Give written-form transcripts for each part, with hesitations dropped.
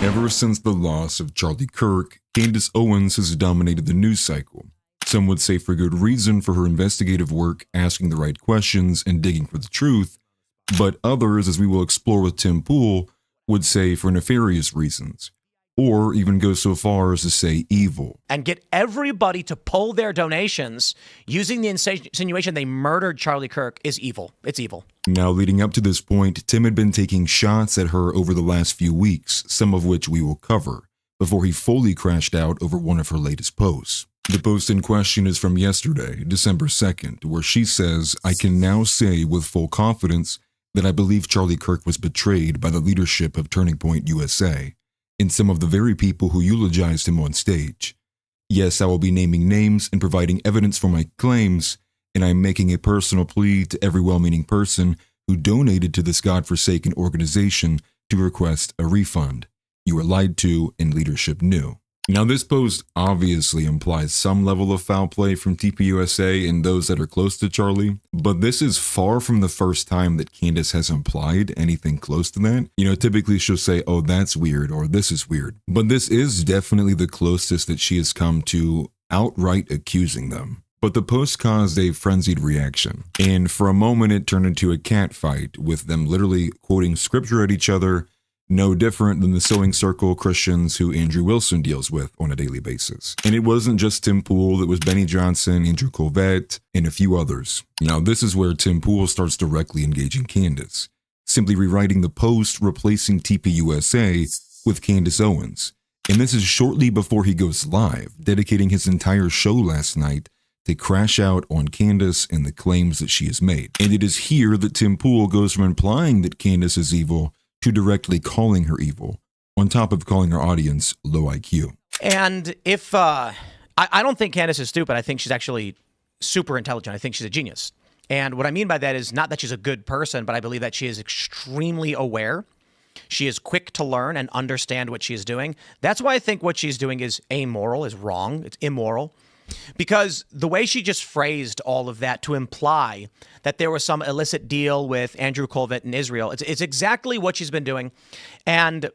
Ever since the loss of Charlie Kirk, Candace Owens has dominated the news cycle. Some would say for good reason for her investigative work, asking the right questions and digging for the truth, but others, as we will explore with Tim Pool, would say for nefarious reasons, or even go so far as to say evil. And get everybody to pull their donations using the insinuation they murdered Charlie Kirk is evil. It's evil. Now, leading up to this point, Tim had been taking shots at her over the last few weeks, some of which we will cover, before he fully crashed out over one of her latest posts. The post in question is from yesterday, December 2nd, where she says, "I can now say with full confidence that I believe Charlie Kirk was betrayed by the leadership of Turning Point USA and some of the very people who eulogized him on stage. Yes, I will be naming names and providing evidence for my claims, and I am making a personal plea to every well-meaning person who donated to this godforsaken organization to request a refund. You were lied to and leadership knew." Now, this post obviously implies some level of foul play from TPUSA and those that are close to Charlie, but this is far from the first time that Candace has implied anything close to that. Typically she'll say, "Oh, that's weird," or "this is weird," but this is definitely the closest that she has come to outright accusing them. But the post caused a frenzied reaction, and for a moment it turned into a catfight, with them literally quoting scripture at each other, no different than the sewing circle Christians who Andrew Wilson deals with on a daily basis. And it wasn't just Tim Pool, it was Benny Johnson, Andrew Colvett, and a few others. Now, this is where Tim Pool starts directly engaging Candace, simply rewriting the post, replacing TPUSA with Candace Owens. And this is shortly before he goes live, dedicating his entire show last night to crash out on Candace and the claims that she has made. And it is here that Tim Pool goes from implying that Candace is evil to directly calling her evil, on top of calling her audience low IQ. And if, I don't think Candace is stupid. I think she's actually super intelligent. I think she's a genius. And what I mean by that is not that she's a good person, but I believe that she is extremely aware. She is quick to learn and understand what she is doing. That's why I think what she's doing is amoral, is wrong. It's immoral. Because the way she just phrased all of that to imply that there was some illicit deal with Andrew Colvett in Israel, it's exactly what she's been doing. And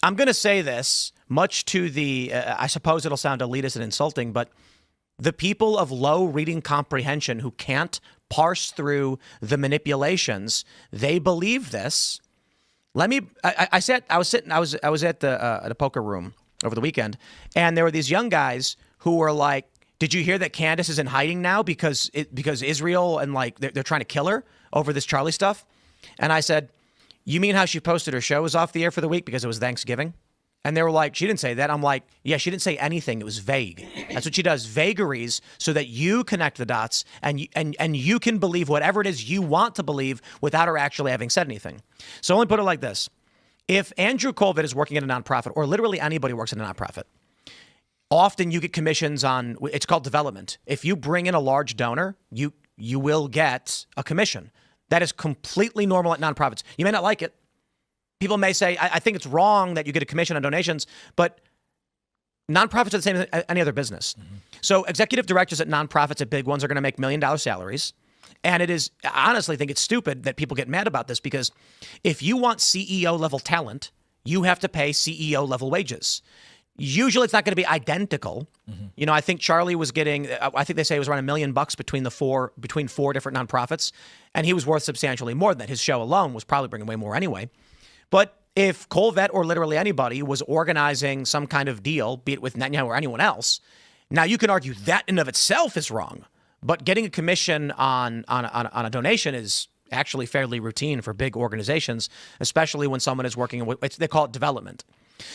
I'm going to say this, much to the, I suppose it'll sound elitist and insulting, but the people of low reading comprehension who can't parse through the manipulations, they believe this. I was at the poker room over the weekend, and there were these young guys who were like, "Did you hear that Candace is in hiding now because Israel and they're trying to kill her over this Charlie stuff?" And I said, "You mean how she posted her show was off the air for the week because it was Thanksgiving?" And they were like, "She didn't say that." I'm like, "Yeah, she didn't say anything. It was vague." That's what she does, vagaries, so that you connect the dots and you can believe whatever it is you want to believe without her actually having said anything. So let me put it like this. If Andrew Colvett is working at a nonprofit, or literally anybody works at a nonprofit, often you get commissions on, it's called development. If you bring in a large donor, you will get a commission. That is completely normal at nonprofits. You may not like it. People may say, I think it's wrong that you get a commission on donations, but nonprofits are the same as any other business. Mm-hmm. So executive directors at nonprofits, at big ones, are going to make $1 million salaries. And I honestly think it's stupid that people get mad about this, because if you want CEO level talent, you have to pay CEO level wages. Usually it's not going to be identical. Mm-hmm. I think Charlie was getting, I think they say it was around $1 million between four different nonprofits. And he was worth substantially more than that. His show alone was probably bringing way more anyway. But if Colvett or literally anybody was organizing some kind of deal, be it with Netanyahu or anyone else, now you can argue that in of itself is wrong. But getting a commission on a donation is actually fairly routine for big organizations, especially when someone is working, they call it development.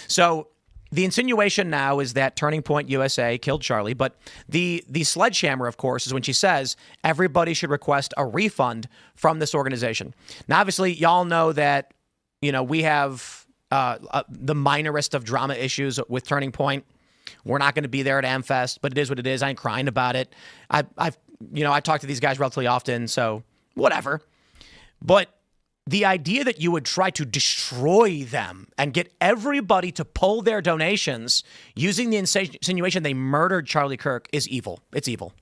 So the insinuation now is that Turning Point USA killed Charlie, but the sledgehammer, of course, is when she says everybody should request a refund from this organization. Now, obviously, y'all know that, we have the minorest of drama issues with Turning Point. We're not going to be there at AmFest, but it is what it is. I ain't crying about it. I talk to these guys relatively often, so whatever. But the idea that you would try to destroy them and get everybody to pull their donations using the insinuation they murdered Charlie Kirk is evil. It's evil.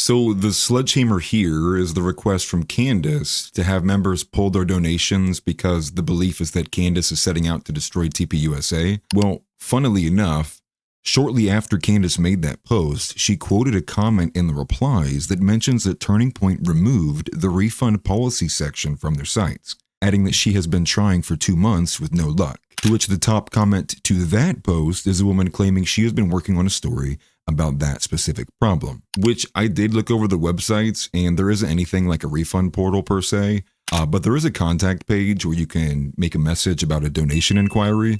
So the sledgehammer here is the request from Candace to have members pull their donations because the belief is that Candace is setting out to destroy TPUSA. Well, funnily enough, shortly after Candace made that post, she quoted a comment in the replies that mentions that Turning Point removed the refund policy section from their sites, adding that she has been trying for 2 months with no luck. To which the top comment to that post is a woman claiming she has been working on a story about that specific problem, which I did look over the websites and there isn't anything like a refund portal per se, but there is a contact page where you can make a message about a donation inquiry.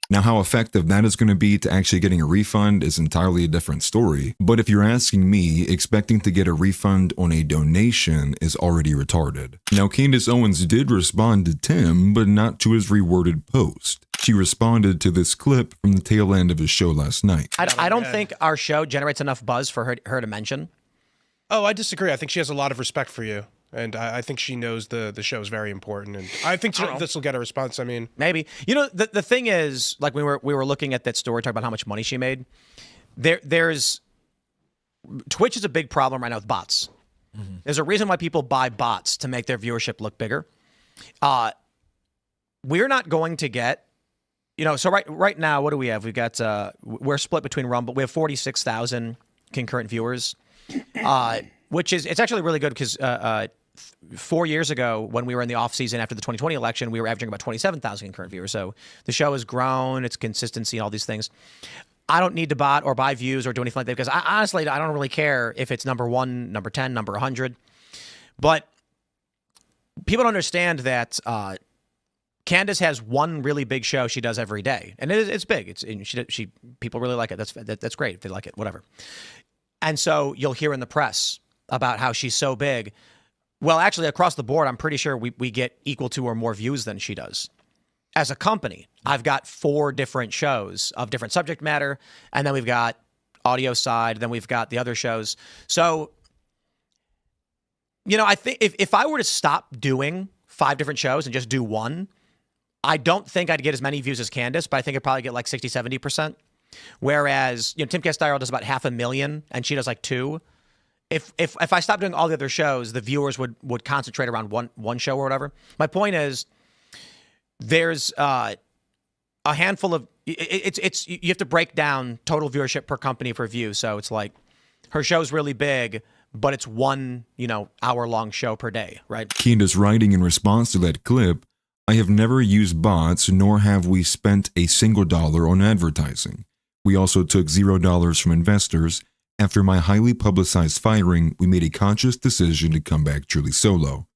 Now, how effective that is going to be to actually getting a refund is entirely a different story. But if you're asking me, expecting to get a refund on a donation is already retarded. Now, Candace Owens did respond to Tim, but not to his reworded post. She responded to this clip from the tail end of his show last night. I don't think our show generates enough buzz for her to mention. Oh, I disagree. I think she has a lot of respect for you. And I think she knows the show is very important, and I think this will get a response. I mean, maybe. You know, the thing is, like we were looking at that story, talking about how much money she made. There's Twitch is a big problem right now with bots. Mm-hmm. There's a reason why people buy bots to make their viewership look bigger. We're not going to get, so right now, what do we have? We've got we're split between Rumble. We have 46,000 concurrent viewers, which is it's actually really good because 4 years ago, when we were in the off season after the 2020 election, we were averaging about 27,000 concurrent viewers. So the show has grown, its consistency, and all these things. I don't need to bot or buy views or do anything like that because honestly, I don't really care if it's number 1, number 10, number 100. But people don't understand that Candace has one really big show she does every day, and it's big. People really like it. That's great if they like it, whatever. And so you'll hear in the press about how she's so big. Well, actually, across the board, I'm pretty sure we get equal to or more views than she does. As a company, I've got 4 different shows of different subject matter, and then we've got audio side, then we've got the other shows. So, I think if I were to stop doing 5 different shows and just do one, I don't think I'd get as many views as Candace, but I think I'd probably get like 60, 70%. Whereas, Tim Castello does about 500,000 and she does like 2. If I stopped doing all the other shows, the viewers would concentrate around one show or whatever. My point is, there's a handful of it's you have to break down total viewership per company per view. So it's like her show's really big, but it's one hour-long show per day, right? Candace writing in response to that clip, I have never used bots, nor have we spent a single dollar on advertising. We also took $0 from investors. After my highly publicized firing, we made a conscious decision to come back truly solo.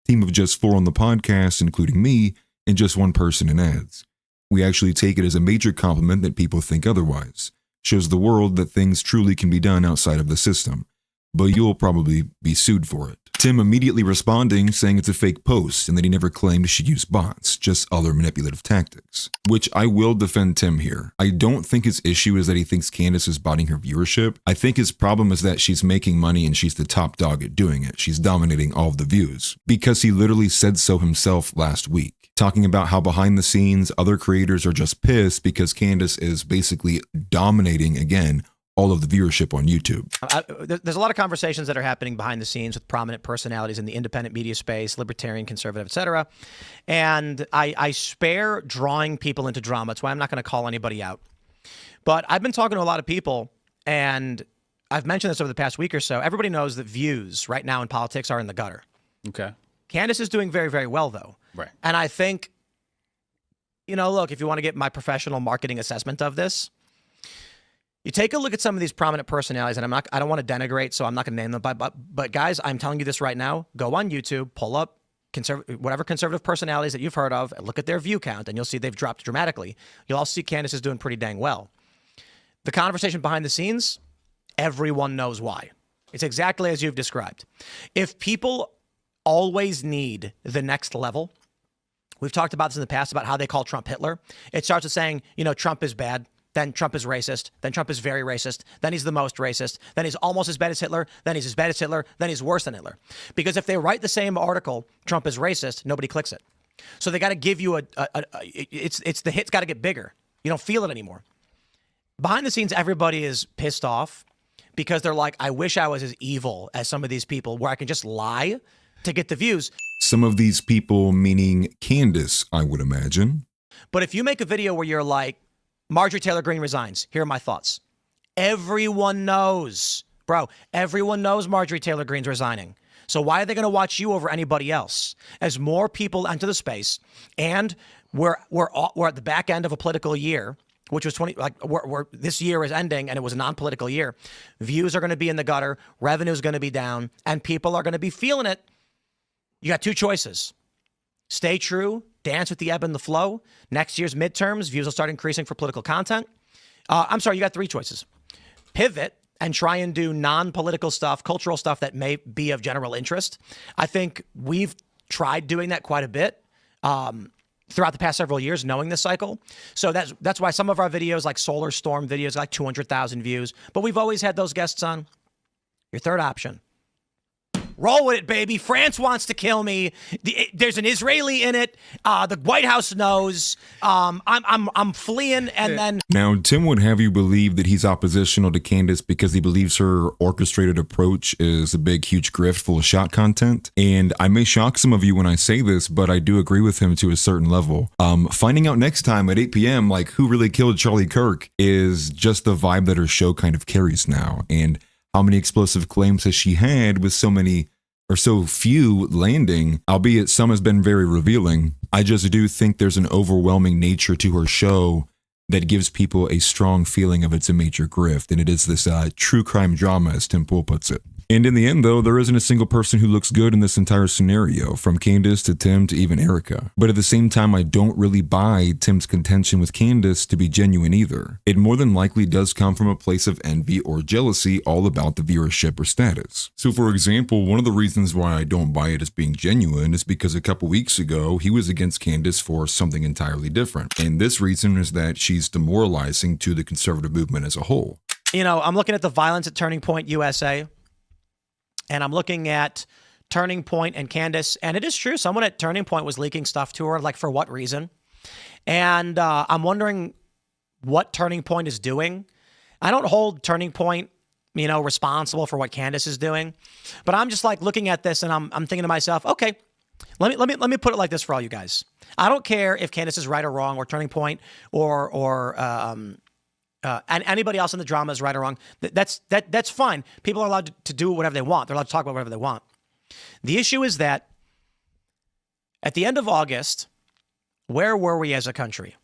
Team of just 4 on the podcast, including me, and just 1 person in ads. We actually take it as a major compliment that people think otherwise. Shows the world that things truly can be done outside of the system. But you'll probably be sued for it. Tim immediately responding, saying it's a fake post and that he never claimed she used bots, just other manipulative tactics. Which I will defend Tim here. I don't think his issue is that he thinks Candace is botting her viewership. I think his problem is that she's making money and she's the top dog at doing it. She's dominating all of the views. Because he literally said so himself last week, talking about how behind the scenes, other creators are just pissed because Candace is basically dominating again all of the viewership on YouTube. There's a lot of conversations that are happening behind the scenes with prominent personalities in the independent media space, libertarian, conservative, etc. And I spare drawing people into drama. That's why I'm not going to call anybody out. But I've been talking to a lot of people, and I've mentioned this over the past week or so. Everybody knows that views right now in politics are in the gutter. Okay. Candace is doing very, very well, though. Right. And I think, look, if you want to get my professional marketing assessment of this, you take a look at some of these prominent personalities, and I don't want to denigrate, so I'm not going to name them, but guys, I'm telling you this right now, go on YouTube, pull up whatever conservative personalities that you've heard of, and look at their view count, and you'll see they've dropped dramatically. You'll all see Candace is doing pretty dang well. The conversation behind the scenes, everyone knows why. It's exactly as you've described. If people always need the next level, we've talked about this in the past about how they call Trump Hitler. It starts with saying, Trump is bad. Then Trump is racist. Then Trump is very racist. Then he's the most racist. Then he's almost as bad as Hitler. Then he's as bad as Hitler. Then he's worse than Hitler. Because if they write the same article, Trump is racist, nobody clicks it. So they got to give you it's the hit's got to get bigger. You don't feel it anymore. Behind the scenes, everybody is pissed off because they're like, I wish I was as evil as some of these people where I can just lie to get the views. Some of these people, meaning Candace, I would imagine. But if you make a video where you're like, Marjorie Taylor Greene resigns, here are my thoughts. Everyone knows, bro, everyone knows Marjorie Taylor Greene's resigning. So why are they going to watch you over anybody else? As more people enter the space, and we're at the back end of a political year, which was this year is ending and it was a non-political year. Views are going to be in the gutter, revenue is going to be down, and people are going to be feeling it. You got two choices. Stay true, dance with the ebb and the flow. Next year's midterms, views will start increasing for political content. You got three choices. Pivot and try and do non-political stuff, cultural stuff that may be of general interest. I think we've tried doing that quite a bit throughout the past several years, knowing this cycle. So that's why some of our videos, like Solar Storm videos, like 200,000 views. But we've always had those guests on. Your third option. Roll with it, baby. France wants to kill me. There's an Israeli in it. The White House knows. I'm fleeing, and then. Now, Tim would have you believe that he's oppositional to Candace because he believes her orchestrated approach is a big, huge grift full of shot content. And I may shock some of you when I say this, but I do agree with him to a certain level. Finding out next time at 8 p.m. like who really killed Charlie Kirk is just the vibe that her show kind of carries now. And how many explosive claims has she had with so many or so few landing, albeit some has been very revealing. I just do think there's an overwhelming nature to her show that gives people a strong feeling of it's a major grift, and it is this true crime drama, as Tim Pool puts it. And in the end, though, there isn't a single person who looks good in this entire scenario, from Candace to Tim to even Erica. But at the same time, I don't really buy Tim's contention with Candace to be genuine either. It more than likely does come from a place of envy or jealousy all about the viewership or status. So for example, one of the reasons why I don't buy it as being genuine is because a couple weeks ago, he was against Candace for something entirely different. And this reason is that she's demoralizing to the conservative movement as a whole. You know, I'm looking at the violence at Turning Point USA. And I'm looking at Turning Point and Candace, and it is true. Someone at Turning Point was leaking stuff to her, like for what reason? And I'm wondering what Turning Point is doing. I don't hold Turning Point, responsible for what Candace is doing, but I'm just like looking at this, and I'm thinking to myself, okay, let me put it like this for all you guys. I don't care if Candace is right or wrong, or Turning Point, and anybody else in the drama is right or wrong. That's fine. People are allowed to do whatever they want. They're allowed to talk about whatever they want. The issue is that at the end of August, where were we as a country?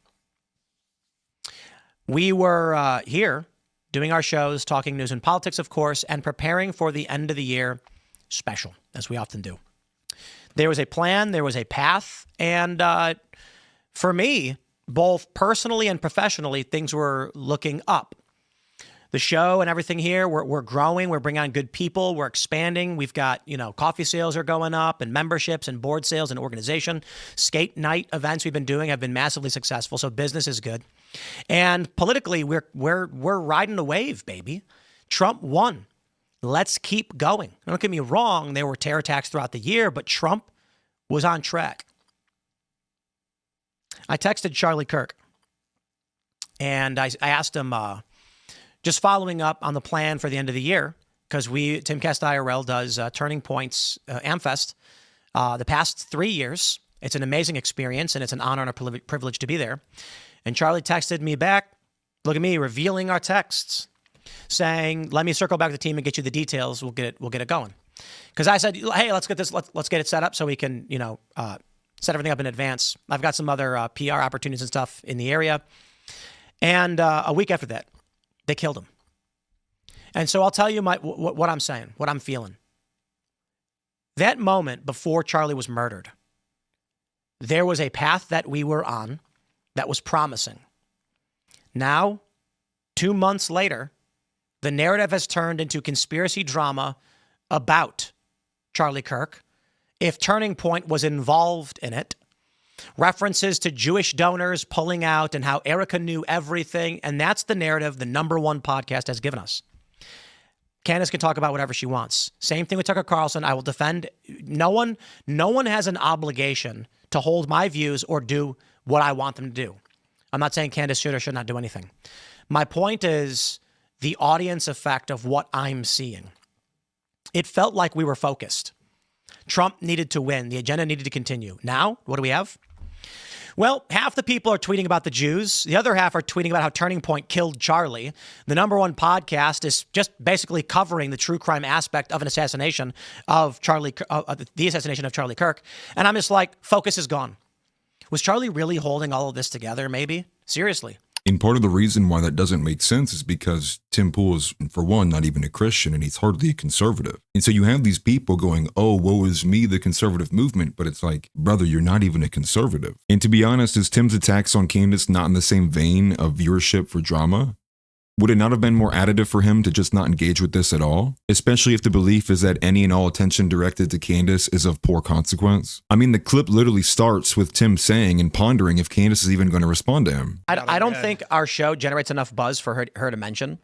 We were here doing our shows, talking news and politics, of course, and preparing for the end of the year special, as we often do. There was a plan, there was a path, and for me, both personally and professionally, things were looking up. The show and everything here, we're growing. We're bringing on good people. We're expanding. We've got, coffee sales are going up, and memberships and board sales and organization. Skate night events we've been doing have been massively successful. So business is good. And politically, we're riding a wave, baby. Trump won. Let's keep going. Don't get me wrong. There were terror attacks throughout the year, but Trump was on track. I texted Charlie Kirk, and I asked him, just following up on the plan for the end of the year, because Timcast IRL does Turning Point's Amfest the past 3 years. It's an amazing experience, and it's an honor and a privilege to be there. And Charlie texted me back, look at me, revealing our texts, saying, let me circle back to the team and get you the details. We'll get it going. Because I said, hey, let's get it set up so we can, set everything up in advance. I've got some other PR opportunities and stuff in the area. And a week after that, they killed him. And so I'll tell you what I'm saying, what I'm feeling. That moment before Charlie was murdered, there was a path that we were on that was promising. Now, 2 months later, the narrative has turned into conspiracy drama about Charlie Kirk. If Turning Point was involved in it, references to Jewish donors pulling out and how Erica knew everything. And that's the narrative the #1 podcast has given us. Candace can talk about whatever she wants. Same thing with Tucker Carlson. I will defend. No one has an obligation to hold my views or do what I want them to do. I'm not saying Candace should or should not do anything. My point is, the audience effect of what I'm seeing. It felt like we were focused. Trump needed to win. The agenda needed to continue. Now, what do we have? Well, half the people are tweeting about the Jews. The other half are tweeting about how Turning Point killed Charlie. The #1 podcast is just basically covering the true crime aspect of an assassination of the assassination of Charlie Kirk. And I'm just like, focus is gone. Was Charlie really holding all of this together? Maybe. Seriously. And part of the reason why that doesn't make sense is because Tim Pool is, for one, not even a Christian, and he's hardly a conservative. And so you have these people going, oh, woe is me, the conservative movement. But it's like, brother, you're not even a conservative. And to be honest, is Tim's attacks on Candace not in the same vein of viewership for drama? Would it not have been more additive for him to just not engage with this at all? Especially if the belief is that any and all attention directed to Candace is of poor consequence? I mean, the clip literally starts with Tim saying and pondering if Candace is even going to respond to him. I don't think our show generates enough buzz for her to mention.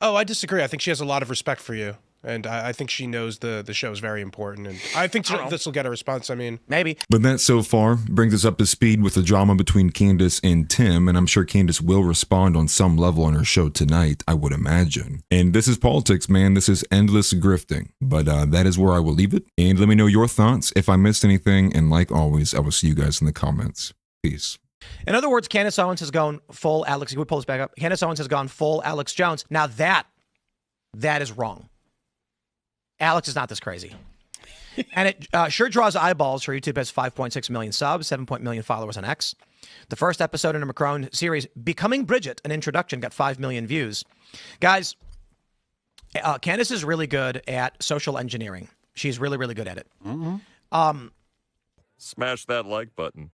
Oh, I disagree. I think she has a lot of respect for you. And I think she knows the show is very important. And I think this will get a response. I mean, maybe. But that so far brings us up to speed with the drama between Candace and Tim. And I'm sure Candace will respond on some level on her show tonight, I would imagine. And this is politics, man. This is endless grifting. But that is where I will leave it. And let me know your thoughts if I missed anything. And like always, I will see you guys in the comments. Peace. In other words, Candace Owens has gone full Alex. Can we pull this back up? Candace Owens has gone full Alex Jones. Now that is wrong. Alex is not this crazy. And it sure draws eyeballs. Her YouTube has 5.6 million subs, 7 million followers on X. The first episode in a Macron series, Becoming Bridget, an introduction, got 5 million views. Guys, Candace is really good at social engineering. She's really, really good at it. Smash that like button.